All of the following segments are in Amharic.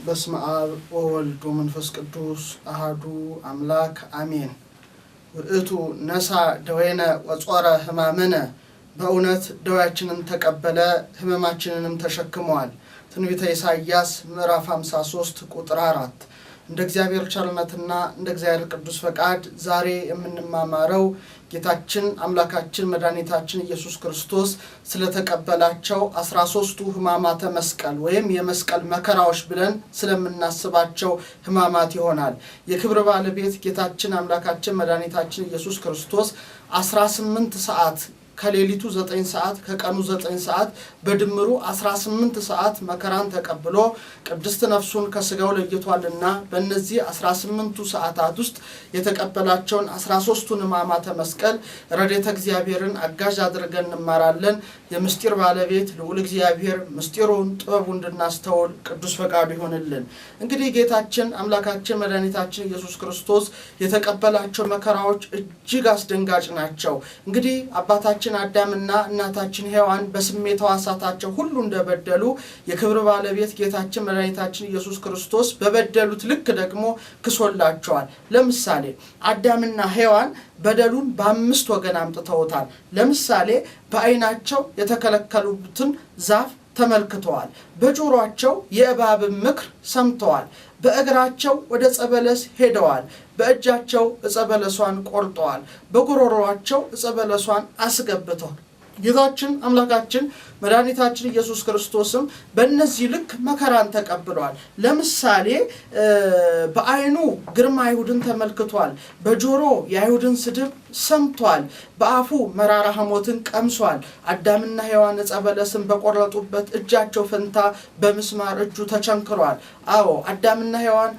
በስመ አብ ወወልድ ወመንፈስ ቅዱስ አሐዱ አምላክ አሜን። ውእቱ ነሳ ደዌነ ወጾረ ሕማመነ በእውነት ደዌያችንን ተቀበለ ሕመማችንንም ተሸክሟል። ትንቢተ ኢሳይያስ ምዕራፍ 53 ቁጥር 4። እንደ እግዚአብሔር ቸርነትና እንደ እግዚአብሔር ቅዱስ ፈቃድ ዛሬ የምንማማረው ጌታችን አምላካችን መድኃኒታችን ኢየሱስ ክርስቶስ ስለተቀበላቸው 13ቱ ሕማማተ መስቀል ወይም የመስቀል መከራዎች ብለን ስለምናስባቸው ሕማማት ይሆናል። የክብር ባለቤት ጌታችን አምላካችን መድኃኒታችን ኢየሱስ ክርስቶስ 18 ሰዓት ከሌሊቱ 9 ሰዓት ከቀኑ 9 ሰዓት በድምሩ 18 ሰዓት መከራን ተቀብሎ ቅድስት ነፍሱን ከስጋው ለይቷልና በእነዚህ 18ቱ ሰዓታት ውስጥ የተቀበላቸውን 13ቱን ሕማማተ መስቀል ረድኤተ እግዚአብሔርን አጋዥ አድርገን እንማራለን። የምስጢር ባለቤት ልዑል እግዚአብሔር ምስጢሩን ጥበቡን እንድናስተውል ቅዱስ ፈቃዱ ይሆንልን። እንግዲህ ጌታችን አምላካችን መድኃኒታችን ኢየሱስ ክርስቶስ የተቀበላቸው መከራዎች እጅግ አስደንጋጭ ናቸው። እንግዲህ አባታችን አዳምና እናታችን ሔዋን በስሜት ሕዋሳታቸው ሁሉ እንደበደሉ የክብር ባለቤት ጌታችን መድኃኒታችን ኢየሱስ ክርስቶስ በበደሉት ልክ ደግሞ ክሶላቸዋል። ለምሳሌ አዳምና ሔዋን በደሉን በ5 ወገን አምጥተውታል። ለምሳሌ በዓይናቸው የተከለከሉትን ዛፍ ተመልክተዋል። በጆሮአቸው የእባብን ምክር ሰምተዋል። በእግራቸው ወደ ጸበለስ ሄደዋል። በእጃቸው ጸበለሷን ቆርጠዋል። በጉሮሮአቸው ጸበለሷን አስገብተዋል። ጌታችን አምላካችን መድኃኒታችን ኢየሱስ ክርስቶስም በእነዚህ ልክ መከራን ተቀብሏል። ለምሳሌ በዓይኑ ግርማ አይሁድን ተመልክቷል። በጆሮ የአይሁድን ስድብ ሰምቷል። በአፉ መራራ ሐሞትን ቀምሷል። አዳምና ሔዋን ጸበለስን በቆረጡበት እጃቸው ፈንታ በምስማር እጁ ተቸንክሯል። አዎ አዳምና ሔዋን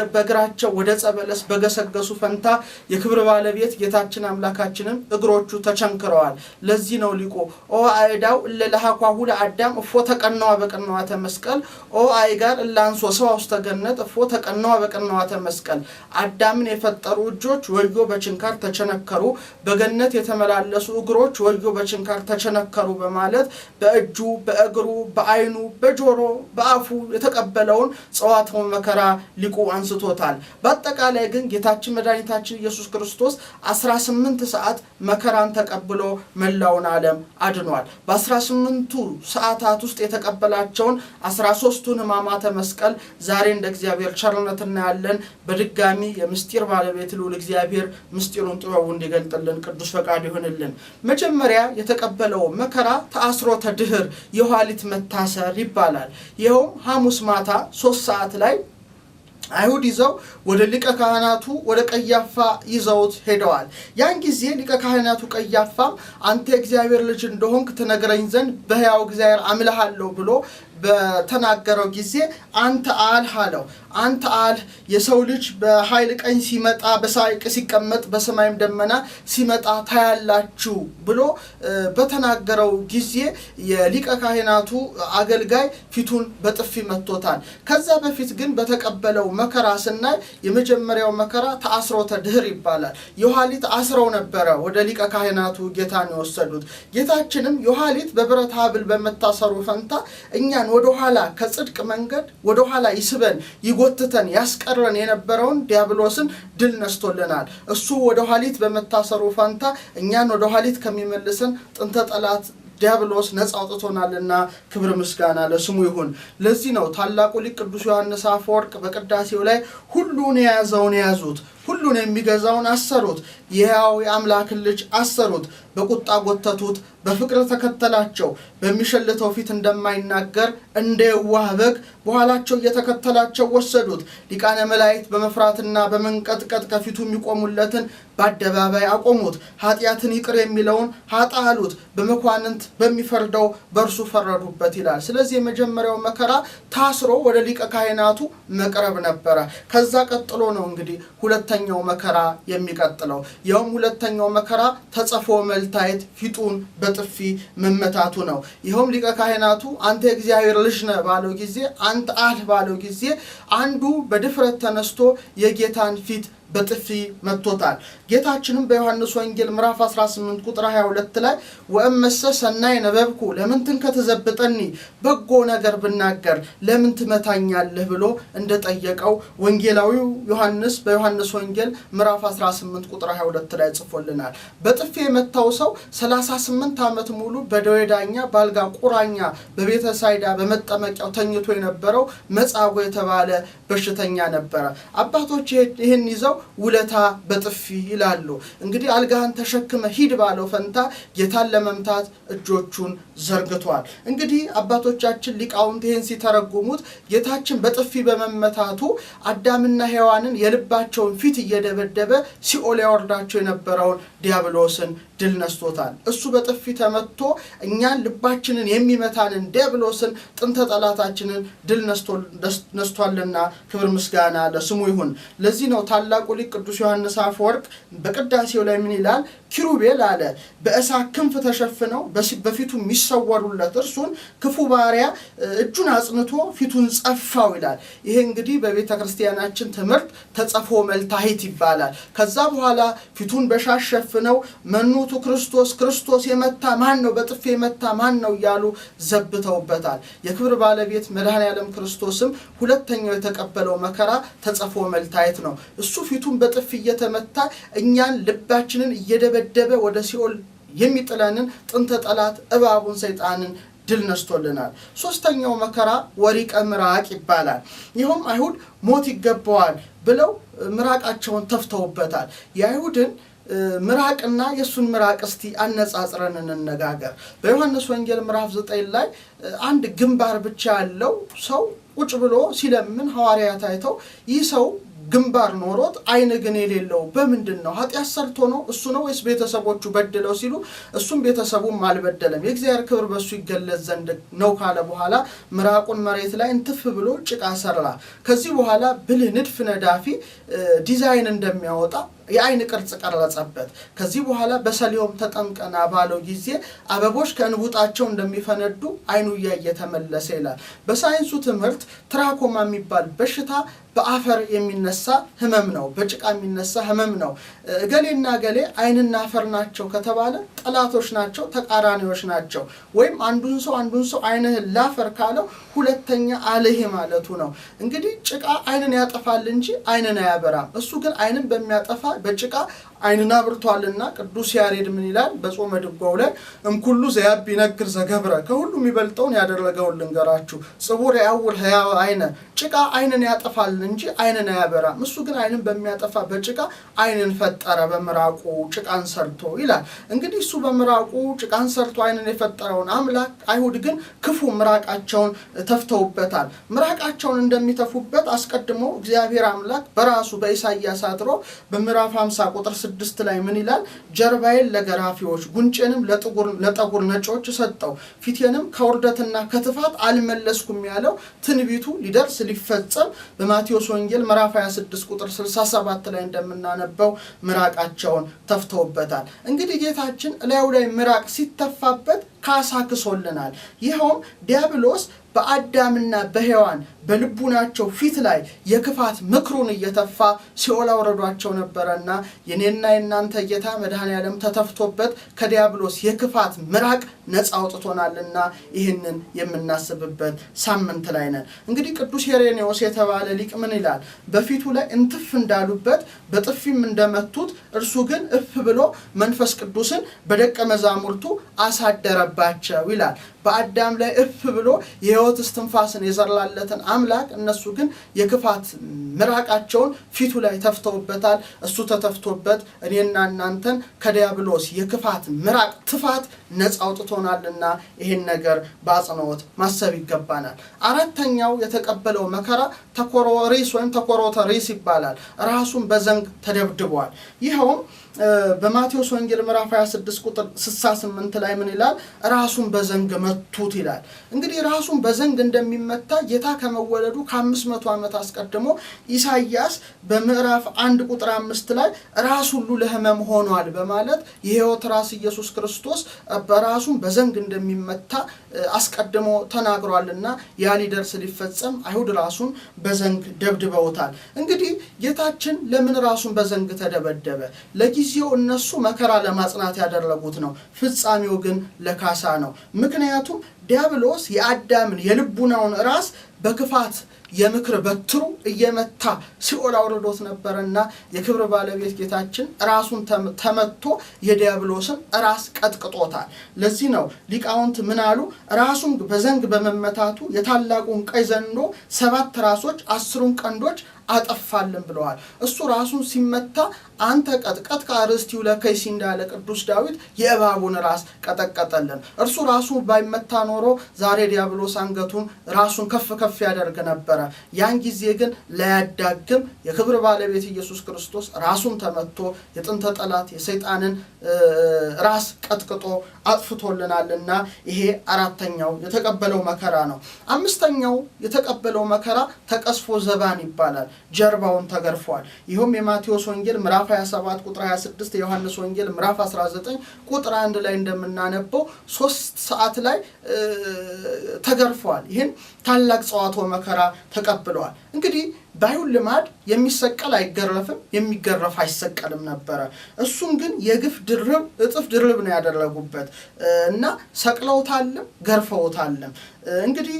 በእግራቸው ወደ ጸበለስ በገሰገሱ ፈንታ የክብር ባለቤት ጌታችን አምላካችንም እግሮቹ ተቸንክረዋል። ለዚህ ነው ሊቆ ኦ አይዳው ለለሐኳሁ ለአዳም እፎ ተቀነዋ በቀነዋተ መስቀል ኦ አይጋር እላንሶ ሰው ውስጥ ተገነት እፎ ተቀነዋ በቀነዋተ መስቀል። አዳምን የፈጠሩ እጆች ወዮ በችንካር ተቸነከሩ፣ በገነት የተመላለሱ እግሮች ወዮ በችንካር ተቸነከሩ በማለት በእጁ በእግሩ በዓይኑ በጆሮ በአፉ የተቀበለውን ጽዋተ መከራ ሊቁ አንስቶታል። በአጠቃላይ ግን ጌታችን መድኃኒታችን ኢየሱስ ክርስቶስ 18 ሰዓት መከራን ተቀብሎ መላውን ዓለም አድኗል። በ18ቱ ሰዓታት ውስጥ የተቀበላቸውን 13ቱን ሕማማተ መስቀል ዛሬ እንደ እግዚአብሔር ቸርነት እናያለን። በድጋሚ የምስጢር ባለቤት ልዑል እግዚአብሔር ምስጢሩን ጥበቡ እንዲገልጥልን ቅዱስ ፈቃድ ይሁንልን። መጀመሪያ የተቀበለው መከራ ተአስሮተ ድኅር የኋሊት መታሰር ይባላል። ይኸውም ሐሙስ ማታ 3 ሰዓት ላይ አይሁድ ይዘው ወደ ሊቀ ካህናቱ ወደ ቀያፋ ይዘውት ሄደዋል። ያን ጊዜ ሊቀ ካህናቱ ቀያፋም አንተ የእግዚአብሔር ልጅ እንደሆንክ ትነግረኝ ዘንድ በሕያው እግዚአብሔር አምልሃለሁ ብሎ በተናገረው ጊዜ አንተ አልህ አለው። አንተ አልህ የሰው ልጅ በኃይል ቀኝ ሲመጣ በሳይቅ ሲቀመጥ በሰማይም ደመና ሲመጣ ታያላችሁ ብሎ በተናገረው ጊዜ የሊቀ ካህናቱ አገልጋይ ፊቱን በጥፊ መቶታል። ከዛ በፊት ግን በተቀበለው መከራ ስናይ የመጀመሪያው መከራ ተአስሮተ ድኅር ይባላል። የኋሊት አስረው ነበረ ወደ ሊቀ ካህናቱ ጌታን የወሰዱት። ጌታችንም የኋሊት በብረት ሐብል በመታሰሩ ፈንታ እኛን ወደ ኋላ ከጽድቅ መንገድ ወደ ኋላ ይስበን ይጎትተን ያስቀረን የነበረውን ዲያብሎስን ድል ነስቶልናል። እሱ ወደ ኋሊት በመታሰሩ ፈንታ እኛን ወደ ኋሊት ከሚመልሰን ጥንተ ጠላት ዲያብሎስ ነፃ አውጥቶናልና ክብር ምስጋና ለስሙ ይሁን። ለዚህ ነው ታላቁ ሊቅ ቅዱስ ዮሐንስ አፈወርቅ በቅዳሴው ላይ ሁሉን የያዘውን ያዙት፣ ሁሉን የሚገዛውን አሰሩት፣ የሕያው የአምላክ ልጅ አሰሩት፣ በቁጣ ጎተቱት፣ በፍቅር ተከተላቸው፣ በሚሸልተው ፊት እንደማይናገር እንደ የዋህ በግ በኋላቸው እየተከተላቸው ወሰዱት። ሊቃነ መላእክት በመፍራትና በመንቀጥቀጥ ከፊቱ የሚቆሙለትን በአደባባይ አቆሙት። ኃጢአትን ይቅር የሚለውን ኃጣ አሉት፣ በመኳንንት በሚፈርደው በእርሱ ፈረዱበት ይላል። ስለዚህ የመጀመሪያው መከራ ታስሮ ወደ ሊቀ ካህናቱ መቅረብ ነበረ። ከዛ ቀጥሎ ነው እንግዲህ ሁለተኛው መከራ የሚቀጥለው። ያውም ሁለተኛው መከራ ተጸፎ መልታየት ፊቱን በጥፊ መመታቱ ነው። ይኸውም ሊቀ ካህናቱ አንተ የእግዚአብሔር ልጅ ነህ ባለው ጊዜ አንተ አልህ ባለው ጊዜ አንዱ በድፍረት ተነስቶ የጌታን ፊት በጥፊ መቶታል። ጌታችንም በዮሐንስ ወንጌል ምዕራፍ 18 ቁጥር 22 ላይ ወእመሰ ሰናይ ነበብኩ ለምን ትንከተዘብጠኒ በጎ ነገር ብናገር ለምን ትመታኛለህ ብሎ እንደጠየቀው ወንጌላዊው ዮሐንስ በዮሐንስ ወንጌል ምዕራፍ 18 ቁጥር 22 ላይ ጽፎልናል። በጥፊ የመታው ሰው 38 ዓመት ሙሉ በደዌ ዳኛ ባልጋ ቁራኛ በቤተ ሳይዳ በመጠመቂያው ተኝቶ የነበረው መጻጉዕ የተባለ በሽተኛ ነበረ። አባቶች ይህን ይዘው ውለታ በጥፊ ይላሉ። እንግዲህ አልጋህን ተሸክመ ሂድ ባለው ፈንታ ጌታን ለመምታት እጆቹን ዘርግቷል። እንግዲህ አባቶቻችን ሊቃውንት ይህን ሲተረጉሙት ጌታችን በጥፊ በመመታቱ አዳምና ሔዋንን የልባቸውን ፊት እየደበደበ ሲኦል ያወርዳቸው የነበረውን ዲያብሎስን ድል ነስቶታል። እሱ በጥፊ ተመቶ እኛን ልባችንን የሚመታንን ዲያብሎስን ጥንተ ጠላታችንን ድል ነስቷልና ክብር ምስጋና ለስሙ ይሁን። ለዚህ ነው ታላቁ ሊቅ ቅዱስ ዮሐንስ አፈወርቅ በቅዳሴው ላይ ምን ይላል? ኪሩቤል አለ በእሳት ክንፍ ተሸፍነው በፊቱ የሚሰወሩለት እርሱን ክፉ ባሪያ እጁን አጽንቶ ፊቱን ጸፋው ይላል። ይሄ እንግዲህ በቤተ ክርስቲያናችን ትምህርት ተጸፎ መልታሂት ይባላል። ከዛ በኋላ ፊቱን በሻሽ ሸፍነው መኑቱ ክርስቶስ የመታ ማን ነው? በጥፊ የመታ ማን ነው? እያሉ ዘብተውበታል። የክብር ባለቤት መድኃኔዓለም ክርስቶስም ሁለተኛው የተቀበለው መከራ ተጸፎ መልታሂት ነው። እሱ ፊቱን በጥፊ እየተመታ እኛን ልባችንን እየደበደበ ወደ ሲኦል የሚጥለንን ጥንተ ጠላት እባቡን ሰይጣንን ድል ነስቶልናል። ሶስተኛው መከራ ወሪቀ ምራቅ ይባላል። ይህም አይሁድ ሞት ይገባዋል ብለው ምራቃቸውን ተፍተውበታል። የአይሁድን ምራቅና የሱን ምራቅ እስቲ አነጻጽረን እንነጋገር። በዮሐንስ ወንጌል ምዕራፍ 9 ላይ አንድ ግንባር ብቻ ያለው ሰው ቁጭ ብሎ ሲለምን ሐዋርያት አይተው ይህ ሰው ግንባር ኖሮት አይን ግን የሌለው በምንድን ነው? ኃጢአት ሰርቶ ነው እሱ ነው ወይስ ቤተሰቦቹ በደለው ሲሉ እሱም ቤተሰቡም አልበደለም የእግዚአብሔር ክብር በሱ ይገለጽ ዘንድ ነው ካለ በኋላ ምራቁን መሬት ላይ እንትፍ ብሎ ጭቃ ሰራ። ከዚህ በኋላ ብልህ ንድፍ ነዳፊ ዲዛይን እንደሚያወጣ የአይን ቅርጽ ቀረጸበት። ከዚህ በኋላ በሰሊሆም ተጠምቀና ባለው ጊዜ አበቦች ከእንቡጣቸው እንደሚፈነዱ አይኑ እያየ ተመለሰ ይላል። በሳይንሱ ትምህርት ትራኮማ የሚባል በሽታ በአፈር የሚነሳ ህመም ነው፣ በጭቃ የሚነሳ ህመም ነው። ገሌና ገሌ አይንና አፈር ናቸው ከተባለ ጠላቶች ናቸው፣ ተቃራኒዎች ናቸው። ወይም አንዱን ሰው አይንህን ላፈር ካለው ሁለተኛ አለህ ማለቱ ነው። እንግዲህ ጭቃ አይንን ያጠፋል እንጂ አይንን አያበራም። እሱ ግን አይንን በሚያጠፋ በጭቃ አይንና ብርቷልና ቅዱስ ያሬድ ምን ይላል? በጾመ ድጓው ላይ እንኩሉ ዘያብ ይነግር ዘገብረ ከሁሉም የሚበልጠውን ያደረገውን ልንገራችሁ ጽቡር ያውል ህያው አይነ ጭቃ አይንን ያጠፋል እንጂ አይንን አያበራም። እሱ ግን አይንን በሚያጠፋ በጭቃ አይንን ፈጠረ በምራቁ ጭቃን ሰርቶ ይላል። እንግዲህ እሱ በምራቁ ጭቃን ሰርቶ አይንን የፈጠረውን አምላክ አይሁድ ግን ክፉ ምራቃቸውን ተፍተውበታል። ምራቃቸውን እንደሚተፉበት አስቀድሞ እግዚአብሔር አምላክ በራሱ በኢሳይያስ አድሮ በምዕራፍ 50 ቁጥር 6 ላይ ምን ይላል? ጀርባዬን ለገራፊዎች ጉንጬንም ለጠጉር ነጮች ሰጠው ፊቴንም ከውርደትና ከትፋት አልመለስኩም ያለው ትንቢቱ ሊደርስ ሊፈጸም በማቴዎስ ወንጌል ምዕራፍ 26 ቁጥር 67 ላይ እንደምናነበው ምራቃቸውን ተፍተውበታል። እንግዲህ ጌታችን ላዩ ላይ ምራቅ ሲተፋበት ካሳ ክሶልናል። ይኸውም ዲያብሎስ በአዳምና በሔዋን በልቡናቸው ፊት ላይ የክፋት ምክሩን እየተፋ ሲኦል አውርዷቸው ነበርና የኔና የናንተ ጌታ መድኃኔዓለም ተተፍቶበት ከዲያብሎስ የክፋት ምራቅ ነፃ አውጥቶናልና ይህንን የምናስብበት ሳምንት ላይ ነን። እንግዲህ ቅዱስ ሄሬኔዎስ የተባለ ሊቅ ምን ይላል? በፊቱ ላይ እንትፍ እንዳሉበት በጥፊም እንደመቱት እርሱ ግን እፍ ብሎ መንፈስ ቅዱስን በደቀ መዛሙርቱ አሳደረባቸው ይላል። በአዳም ላይ እፍ ብሎ የሕይወት እስትንፋስን የዘራለትን አምላክ እነሱ ግን የክፋት ምራቃቸውን ፊቱ ላይ ተፍተውበታል። እሱ ተተፍቶበት እኔና እናንተን ከዲያብሎስ የክፋት ምራቅ ትፋት ነፃ አውጥቶናልና ይሄን ነገር በአጽንኦት ማሰብ ይገባናል። አራተኛው የተቀበለው መከራ ተኮሮሪስ ወይም ተኮሮተሪስ ይባላል። ራሱን በዘንግ ተደብድቧል። ይኸውም በማቴዎስ ወንጌል ምዕራፍ 26 ቁጥር 68 ላይ ምን ይላል? ራሱን በዘንግ መቱት ይላል። እንግዲህ ራሱን በዘንግ እንደሚመታ ጌታ ከመወለዱ ከ500 ዓመት አስቀድሞ ኢሳይያስ በምዕራፍ 1 ቁጥር 5 ላይ ራስ ሁሉ ለሕመም ሆኗል በማለት የሕይወት ራስ ኢየሱስ ክርስቶስ በራሱን በዘንግ እንደሚመታ አስቀድሞ ተናግሯልና ያ ሊደርስ ሊፈጸም አይሁድ ራሱን በዘንግ ደብድበውታል። እንግዲህ ጌታችን ለምን ራሱን በዘንግ ተደበደበ? ለጊዜው እነሱ መከራ ለማጽናት ያደረጉት ነው። ፍጻሜው ግን ለካሳ ነው። ምክንያቱም ዲያብሎስ የአዳምን የልቡናውን ራስ በክፋት የምክር በትሩ እየመታ ሲኦል አውርዶት ነበርና የክብር ባለቤት ጌታችን ራሱን ተመቶ የዲያብሎስን ራስ ቀጥቅጦታል። ለዚህ ነው ሊቃውንት ምን አሉ? ራሱን በዘንግ በመመታቱ የታላቁን ቀይ ዘንዶ 7 ራሶች 10 ቀንዶች አጠፋልን ብለዋል። እሱ ራሱን ሲመታ አንተ ቀጥቀጥ ከአርስቲው ለከይሲ እንዳለ ቅዱስ ዳዊት የእባቡን ራስ ቀጠቀጠልን። እርሱ ራሱ ባይመታ ኖሮ ዛሬ ዲያብሎስ አንገቱን ራሱን ከፍ ከፍ ያደርግ ነበረ። ያን ጊዜ ግን ላያዳግም የክብር ባለቤት ኢየሱስ ክርስቶስ ራሱን ተመቶ የጥንተ ጠላት የሰይጣንን ራስ ቀጥቅጦ አጥፍቶልናልና ይሄ 4ኛው የተቀበለው መከራ ነው። 5ኛው የተቀበለው መከራ ተቀስፎ ዘባን ይባላል። ጀርባውን ተገርፏል። ይሄም የማቴዎስ ወንጌል ምዕራፍ 27 ቁጥር 26 የዮሐንስ ወንጌል ምዕራፍ 19 ቁጥር 1 ላይ እንደምናነበው 3 ሰዓት ላይ ተገርፏል። ይሄን ታላቅ ጸዋቶ መከራ ተቀብሏል። እንግዲህ ባይሁን ልማድ የሚሰቀል አይገረፍም፣ የሚገረፍ አይሰቀልም ነበር። እሱን ግን የግፍ ድርብ እጥፍ ድርብ ነው ያደረጉበት እና ሰቅለውታልም ገርፈውታልም። እንግዲህ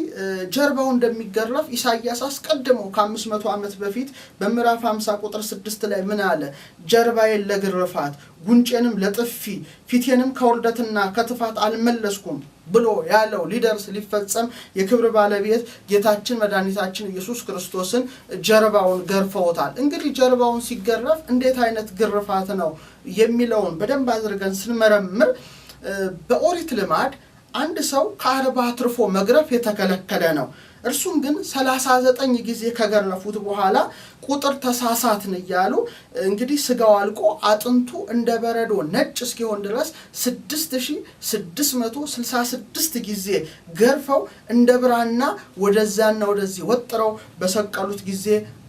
ጀርባው እንደሚገረፍ ኢሳይያስ አስቀድሞ ከ500 ዓመት በፊት በምዕራፍ 50 ቁጥር 6 ላይ ምን አለ? ጀርባዬን ለግርፋት ጉንጬንም ለጥፊ ፊቴንም ከውርደትና ከጥፋት አልመለስኩም ብሎ ያለው ሊደርስ ሊፈጸም የክብር ባለቤት ጌታችን መድኃኒታችን ኢየሱስ ክርስቶስን ጀርባውን ገርፈውታል። እንግዲህ ጀርባውን ሲገረፍ እንዴት አይነት ግርፋት ነው የሚለውን በደንብ አድርገን ስንመረምር በኦሪት ልማድ አንድ ሰው ከ40 አትርፎ መግረፍ የተከለከለ ነው። እርሱም ግን 39 ጊዜ ከገረፉት በኋላ ቁጥር ተሳሳትን እያሉ እንግዲህ ስጋው አልቆ አጥንቱ እንደ በረዶ ነጭ እስኪሆን ድረስ 6666 ጊዜ ገርፈው እንደ ብራና ወደዛና ወደዚህ ወጥረው በሰቀሉት ጊዜ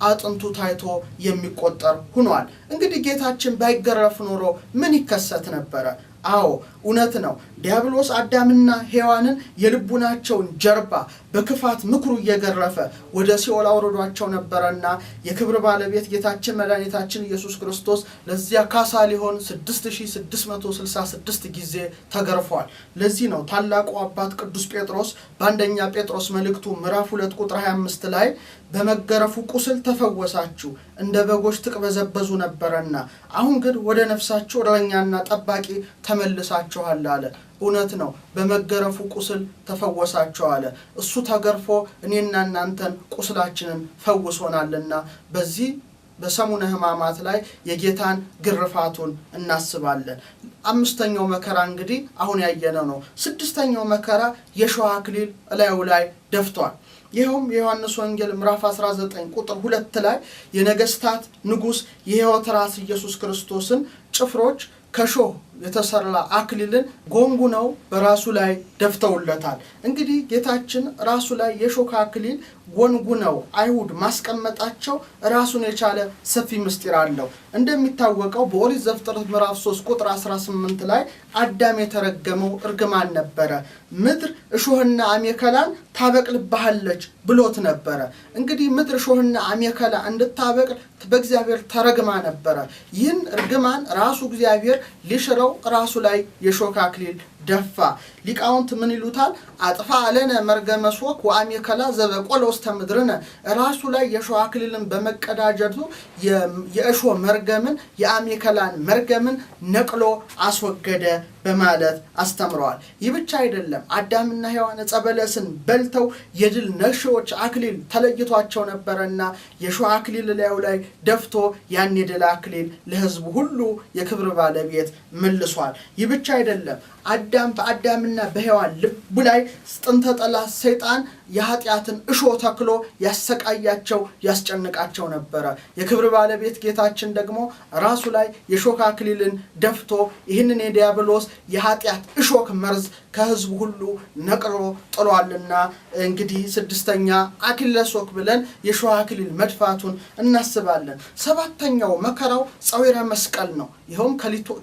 አጥንቱ ታይቶ የሚቆጠር ሆኗል። እንግዲህ ጌታችን ባይገረፍ ኖሮ ምን ይከሰት ነበረ? አዎ እውነት ነው። ዲያብሎስ አዳምና ሔዋንን የልቡናቸውን ጀርባ በክፋት ምክሩ እየገረፈ ወደ ሲኦል አውርዷቸው ነበርና የክብር ባለቤት ጌታችን መድኃኒታችን ኢየሱስ ክርስቶስ ለዚያ ካሳ ሊሆን 6666 ጊዜ ተገርፏል። ለዚህ ነው ታላቁ አባት ቅዱስ ጴጥሮስ በአንደኛ ጴጥሮስ መልእክቱ ምዕራፍ 2 ቁጥር 25 ላይ በመገረፉ ቁስል ተፈወሳችሁ እንደ በጎች ትቅበዘበዙ ነበርና አሁን ግን ወደ ነፍሳችሁ እረኛና ጠባቂ ተመልሳችኋል አለ። እውነት ነው። በመገረፉ ቁስል ተፈወሳችሁ አለ። እሱ ተገርፎ እኔና እናንተን ቁስላችንን ፈውሶናልና በዚህ በሰሙነ ሕማማት ላይ የጌታን ግርፋቱን እናስባለን። 5ኛው መከራ እንግዲህ አሁን ያየነው ነው። 6ኛው መከራ የሾህ አክሊል እላዩ ላይ ደፍቷል። ይሄውም የዮሐንስ ወንጌል ምዕራፍ 19 ቁጥር 2 ላይ የነገስታት ንጉስ የሕይወት ራስ ኢየሱስ ክርስቶስን ጭፍሮች ከሾህ የተሰራ አክሊልን ጎንጉነው በራሱ ላይ ደፍተውለታል። እንግዲህ ጌታችን ራሱ ላይ የሾህ አክሊል ጎንጉነው አይሁድ ማስቀመጣቸው ራሱን የቻለ ሰፊ ምስጢር አለው። እንደሚታወቀው በኦሪት ዘፍጥረት ምዕራፍ 3 ቁጥር 18 ላይ አዳም የተረገመው እርግማን ነበረ። ምድር እሾህና አሜከላን ታበቅልብሃለች ብሎት ነበረ። እንግዲህ ምድር እሾህና አሜከላ እንድታበቅል በእግዚአብሔር ተረግማ ነበረ። ይህን እርግማን ራሱ እግዚአብሔር ሊሽረው ራሱ ላይ የሾህ አክሊል ደፋ። ሊቃውንት ምን ይሉታል? አጥፋ አለነ መርገመ ሾክ ወአሜከላ ዘበቆለ ውስተ ምድርነ። ራሱ ላይ የሾህ አክሊልን በመቀዳጀቱ የእሾህ መርገምን የአሜከላን መርገምን ነቅሎ አስወገደ በማለት አስተምረዋል። ይህ ብቻ አይደለም። አዳምና ሔዋን ዕፀ በለስን በልተው የድል ነሺዎች አክሊል ተለይቷቸው ነበርና የሾህ አክሊል ላዩ ላይ ደፍቶ ያን የድል አክሊል ለሕዝቡ ሁሉ የክብር ባለቤት መልሷል። ይህ ብቻ አይደለም። አዳም በአዳምና በሔዋን ልብ ላይ ጥንተ ጠላት ሰይጣን የኃጢአትን እሾ ተክሎ ያሰቃያቸው ያስጨንቃቸው ነበር። የክብር ባለቤት ጌታችን ደግሞ ራሱ ላይ የሾህ አክሊልን ደፍቶ ይህንን የዲያብሎስ የኃጢአት እሾህ መርዝ ከህዝቡ ሁሉ ነቅሎ ጥሏልና እንግዲህ ስድስተኛ አክሊለ ሦክ ብለን የሾህ አክሊል መድፋቱን እናስባለን። ሰባተኛው መከራው ጸዊረ መስቀል ነው። ይኸውም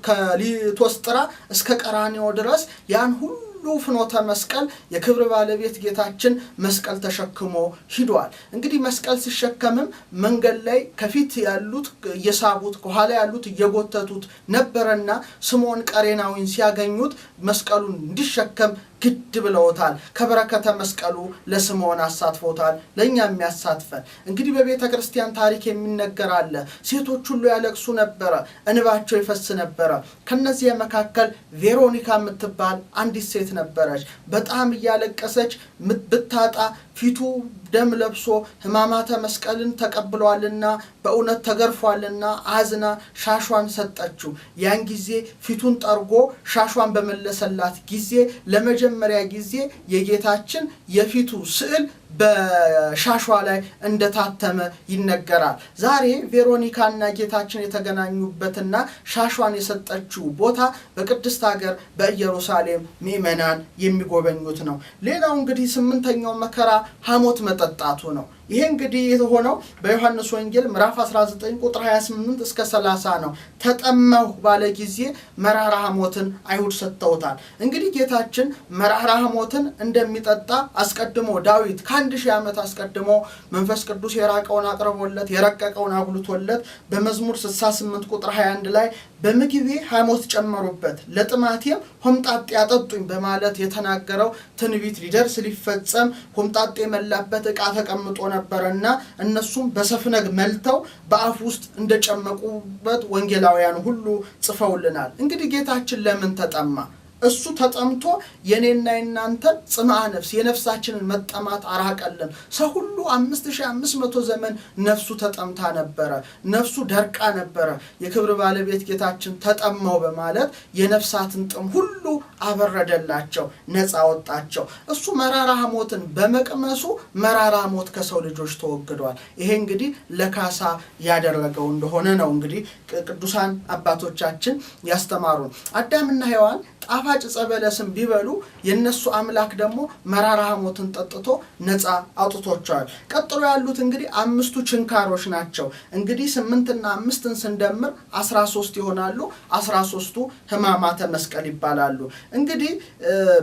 ከሊቶስጥራ እስከ ቀራንዮ ድረስ ያን ሁሉ ፍኖተ መስቀል የክብር ባለቤት ጌታችን መስቀል ተሸክሞ ሂዷል። እንግዲህ መስቀል ሲሸከምም መንገድ ላይ ከፊት ያሉት እየሳቡት ከኋላ ያሉት እየጎተቱት ነበርና ስምዖን ቀሬናዊን ሲያገኙት መስቀሉን እንዲሸከም ግድ ብለውታል። ከበረከተ መስቀሉ ለስምዖን አሳትፎታል፣ ለኛም ያሳትፈን። እንግዲህ በቤተ ክርስቲያን ታሪክ የሚነገር አለ። ሴቶች ሁሉ ያለቅሱ ነበር፣ እንባቸው ይፈስ ነበር። ከነዚህ መካከል ቬሮኒካ የምትባል አንዲት ሴት ነበረች። በጣም እያለቀሰች ብታጣ ፊቱ ደም ለብሶ ሕማማተ መስቀልን ተቀብሏልና በእውነት ተገርፏልና አዝና ሻሿን ሰጠችው። ያን ጊዜ ፊቱን ጠርጎ ሻሿን በመለሰላት ጊዜ ለመጀመሪያ ጊዜ የጌታችን የፊቱ ስዕል በሻሿ ላይ እንደታተመ ይነገራል። ዛሬ ቬሮኒካና ጌታችን የተገናኙበትና ሻሿን የሰጠችው ቦታ በቅድስት ሀገር በኢየሩሳሌም ምእመናን የሚጎበኙት ነው። ሌላው እንግዲህ ስምንተኛው መከራ ሐሞት መጠጣቱ ነው። ይሄ እንግዲህ የሆነው በዮሐንስ ወንጌል ምዕራፍ 19 ቁጥር 28 እስከ 30 ነው። ተጠማሁ ባለ ጊዜ መራራ ሐሞትን አይሁድ ሰጥተውታል። እንግዲህ ጌታችን መራራ ሐሞትን እንደሚጠጣ አስቀድሞ ዳዊት ከ1000 ዓመት አስቀድሞ መንፈስ ቅዱስ የራቀውን አቅርቦለት የረቀቀውን አጉልቶለት በመዝሙር 68 ቁጥር 21 ላይ በምግቤ ሐሞት ጨመሩበት ለጥማቴም ሆምጣጤ አጠጡኝ በማለት የተናገረው ትንቢት ሊደርስ ሊፈጸም ሆምጣጤ መላበት ዕቃ ተቀምጦ ነበርና እነሱም በሰፍነግ መልተው በአፍ ውስጥ እንደጨመቁበት ወንጌላውያን ሁሉ ጽፈውልናል። እንግዲህ ጌታችን ለምን ተጠማ? እሱ ተጠምቶ የኔና የናንተ ጽምዓ ነፍስ የነፍሳችንን መጠማት አራቀልን። ሰው ሁሉ 5500 ዘመን ነፍሱ ተጠምታ ነበረ፣ ነፍሱ ደርቃ ነበረ። የክብር ባለቤት ጌታችን ተጠማው በማለት የነፍሳትን ጥም ሁሉ አበረደላቸው፣ ነፃ ወጣቸው። እሱ መራራ ሐሞትን በመቅመሱ መራራ ሐሞት ከሰው ልጆች ተወግዷል። ይሄ እንግዲህ ለካሳ ያደረገው እንደሆነ ነው እንግዲህ ቅዱሳን አባቶቻችን ያስተማሩን። አዳምና ሔዋን ጣፋጭ ጸበለስም ቢበሉ የነሱ አምላክ ደግሞ መራራ ሐሞትን ጠጥቶ ነፃ አውጥቶቻል። ቀጥሎ ያሉት እንግዲህ 5ቱ ችንካሮች ናቸው። እንግዲህ 8ና 5ን ስንደምር 13 ይሆናሉ። 13ቱ ሕማማተ መስቀል ይባላሉ። እንግዲህ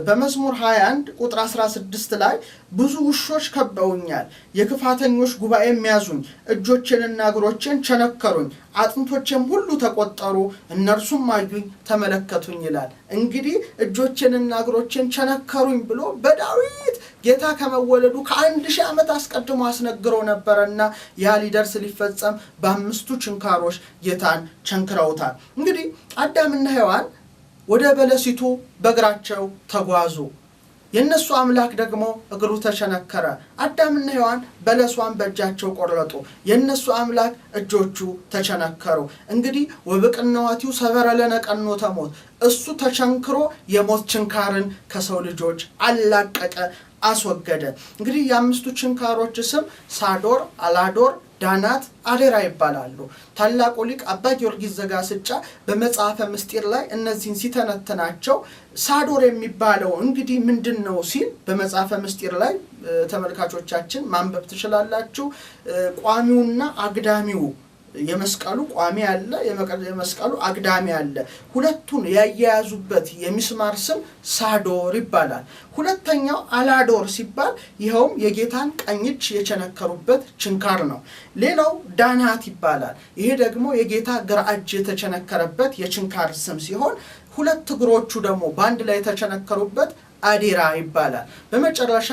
በመዝሙር 21 ቁጥር 16 ላይ ብዙ ውሾች ከበውኛል፣ የክፋተኞች ጉባኤ የሚያዙኝ፣ እጆቼንና እግሮቼን ቸነከሩኝ፣ አጥንቶቼም ሁሉ ተቆጠሩ፣ እነርሱም አዩኝ ተመለከቱኝ ይላል። እንግዲህ እጆቼንና እግሮቼን ቸነከሩኝ ብሎ በዳዊት ጌታ ከመወለዱ ከ1000 ዓመት አስቀድሞ አስነግሮ ነበርና ያ ሊደርስ ሊፈጸም በ5ቱ ችንካሮች ጌታን ቸንክረውታል። እንግዲህ አዳምና ሔዋን ወደ በለሲቱ በእግራቸው ተጓዙ። የነሱ አምላክ ደግሞ እግሩ ተቸነከረ። አዳምና ሔዋን በለሷን በእጃቸው ቆረጡ። የነሱ አምላክ እጆቹ ተቸነከሩ። እንግዲህ ወብቅነዋቲው ሰበረ ለነ ቀኖተ ሞት፣ እሱ ተቸንክሮ የሞት ችንካርን ከሰው ልጆች አላቀቀ፣ አስወገደ። እንግዲህ የ5ቱ ችንካሮች ስም ሳዶር፣ አላዶር፣ ዳናት፣ አዴራ ይባላሉ። ታላቁ ሊቅ አባ ጊዮርጊስ ዘጋስጫ በመጽሐፈ ምስጢር ላይ እነዚህን ሲተነትናቸው ሳዶር የሚባለው እንግዲህ ምንድነው ሲል በመጽሐፈ ምስጢር ላይ ተመልካቾቻችን ማንበብ ትችላላችሁ። ቋሚውና አግዳሚው የመስቀሉ ቋሚ አለ፣ የመስቀሉ አግዳሚ አለ። ሁለቱን ያያያዙበት የሚስማር ስም ሳዶር ይባላል። ሁለተኛው አላዶር ሲባል ይኸውም የጌታን ቀኝ እጅ የቸነከሩበት ችንካር ነው። ሌላው ዳናት ይባላል። ይሄ ደግሞ የጌታ ግራ እጅ የተቸነከረበት የችንካር ስም ሲሆን ሁለት እግሮቹ ደግሞ በአንድ ላይ የተቸነከሩበት አዴራ ይባላል። በመጨረሻ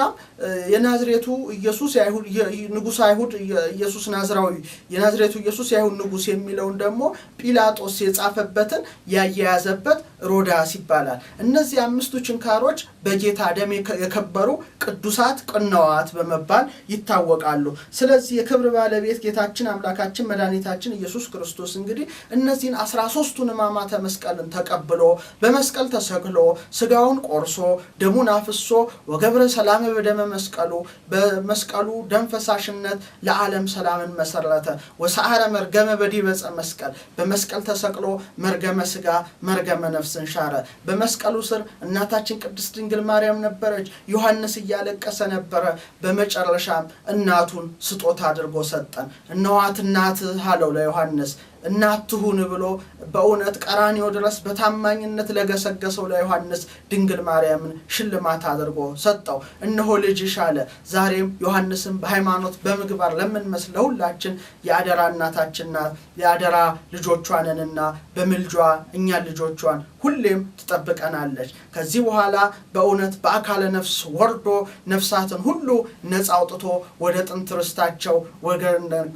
የናዝሬቱ ኢየሱስ የአይሁድ ንጉሥ አይሁድ ኢየሱስ ናዝራዊ የናዝሬቱ ኢየሱስ የአይሁድ ንጉሥ የሚለውን ደግሞ ጲላጦስ የጻፈበትን ያያያዘበት ሮዳስ ይባላል። እነዚህ አምስቱ ችንካሮች በጌታ ደም የከበሩ ቅዱሳት ቅንዋት በመባል ይታወቃሉ። ስለዚህ የክብር ባለቤት ጌታችን አምላካችን መድኃኒታችን ኢየሱስ ክርስቶስ እንግዲህ እነዚህን 13ቱን ሕማማተ መስቀልን ተቀብሎ በመስቀል ተሰቅሎ ስጋውን ቆርሶ ደሙን አፍሶ ወገብረ ሰላም በደመ መስቀሉ በመስቀሉ ደም ፈሳሽነት ለዓለም ሰላምን መሰረተ ወሰዓረ መርገመ በዲበ ዕፀ መስቀል በመስቀል ተሰቅሎ መርገመ ስጋ መርገመ ነፍስን ሻረ። በመስቀሉ ስር እናታችን ቅድስት ድንግል ማርያም ነበረች። ዮሐንስ እያለቀሰ ነበረ። በመጨረሻም እናቱን ስጦታ አድርጎ ሰጠን። እነዋት እናትህ አለው ለዮሐንስ። እናት ትሁን ብሎ በእውነት ቀራንዮ ድረስ በታማኝነት ለገሰገሰው ለዮሐንስ ድንግል ማርያምን ሽልማት አድርጎ ሰጠው። እነሆ ልጅሽ አለ። ዛሬም ዮሐንስም በሃይማኖት በምግባር ለምንመስል ለሁላችን የአደራ እናታችን ናት። የአደራ ልጆቿንና በምልጇ እኛን ልጆቿን ሁሌም ትጠብቀናለች። ከዚህ በኋላ በእውነት በአካለ ነፍስ ወርዶ ነፍሳትን ሁሉ ነፃ አውጥቶ ወደ ጥንት ርስታቸው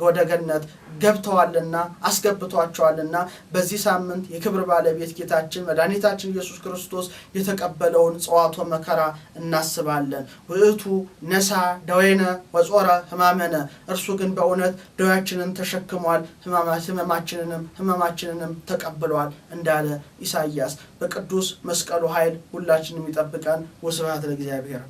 ወደ ገነት ገብተዋልና አስገብቷቸዋልና በዚህ ሳምንት የክብር ባለቤት ጌታችን መድኃኒታችን ኢየሱስ ክርስቶስ የተቀበለውን ጽዋቶ መከራ እናስባለን። ውእቱ ነሳ ደዌነ ወጾረ ሕማመነ እርሱ ግን በእውነት ደዌያችንን ተሸክሟል፣ ሕማማችንንም ተቀብሏል እንዳለ ኢሳይያስ በቅዱስ መስቀሉ ኃይል ሁላችንም ይጠብቀን። ወስብሐት ለእግዚአብሔር።